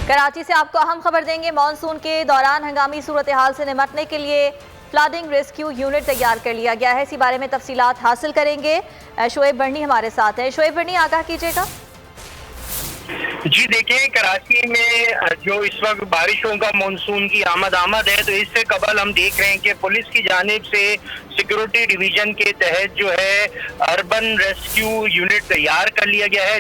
کراچی سے آپ کو اہم خبر دیں گے۔ مانسون کے دوران ہنگامی صورتحال سے نمٹنے کے لیے فلڈنگ ریسکیو یونٹ تیار کر لیا گیا ہے۔ اسی بارے میں تفصیلات حاصل کریں گے۔ شعیب برنی ہمارے ساتھ ہیں۔ شعیب برنی، آگاہ کیجیے گا۔ جی دیکھیں، کراچی میں جو اس وقت بارشوں کا مانسون کی آمد ہے، تو اس سے قبل ہم دیکھ رہے ہیں کہ پولیس کی جانب سے سیکیورٹی ڈویژن کے تحت جو ہے اربن ریسکیو یونٹ تیار کر لیا گیا ہے،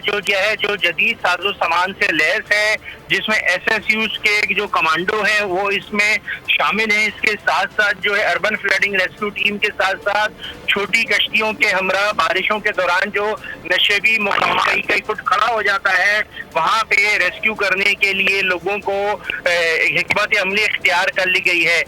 جو جدید ساز و سامان سے لیس ہے، جس میں ایس ایس یوز کے جو کمانڈو ہیں وہ اس میں شامل ہیں۔ اس کے ساتھ ساتھ جو ہے اربن فلڈنگ ریسکیو ٹیم کے ساتھ ساتھ چھوٹی کشتیوں کے ہمراہ بارشوں کے دوران جو نشیبی مقام کئی فٹ کھڑا ہو جاتا ہے، وہاں پہ ریسکیو کرنے کے لیے لوگوں کو حکمت عملی اختیار کر لی گئی ہے۔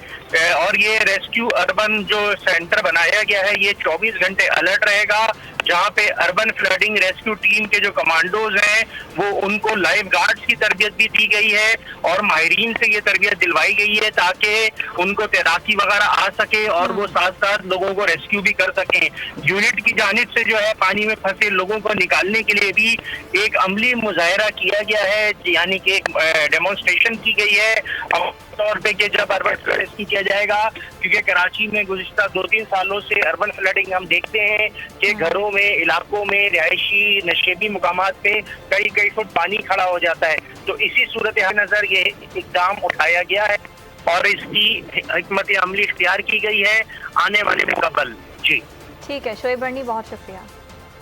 اور یہ ریسکیو اربن جو سینٹر بنایا گیا ہے، یہ 24 گھنٹے الرٹ رہے گا، جہاں پہ اربن فلڈنگ ریسکیو ٹیم کے جو کمانڈوز ہیں وہ ان کو لائف گارڈز کی تربیت بھی دی گئی ہے اور ماہرین سے یہ تربیت دلوائی گئی ہے تاکہ ان کو تیراکی وغیرہ آ سکے اور وہ ساتھ ساتھ لوگوں کو ریسکیو بھی کر سکیں۔ یونٹ کی جانب سے جو ہے پانی میں پھنسے لوگوں کو نکالنے کے لیے بھی ایک عملی مظاہرہ کیا گیا ہے، یعنی کہ ایک ڈیمونسٹریشن کی گئی ہے طور پہ کہ جب اربن ریسکیو کیا جائے گا، کیونکہ کراچی میں گزشتہ 2-3 سالوں سے اربن فلڈنگ ہم دیکھتے ہیں کہ گھروں میں، علاقوں میں، رہائشی نشیبی مقامات پہ کئی فٹ پانی کھڑا ہو جاتا ہے۔ تو اسی صورتحال نظر یہ اقدام اٹھایا گیا ہے اور اس کی حکمت عملی اختیار کی گئی ہے آنے والے مستقبل۔ جی ٹھیک ہے شعیب برنی، بہت شکریہ۔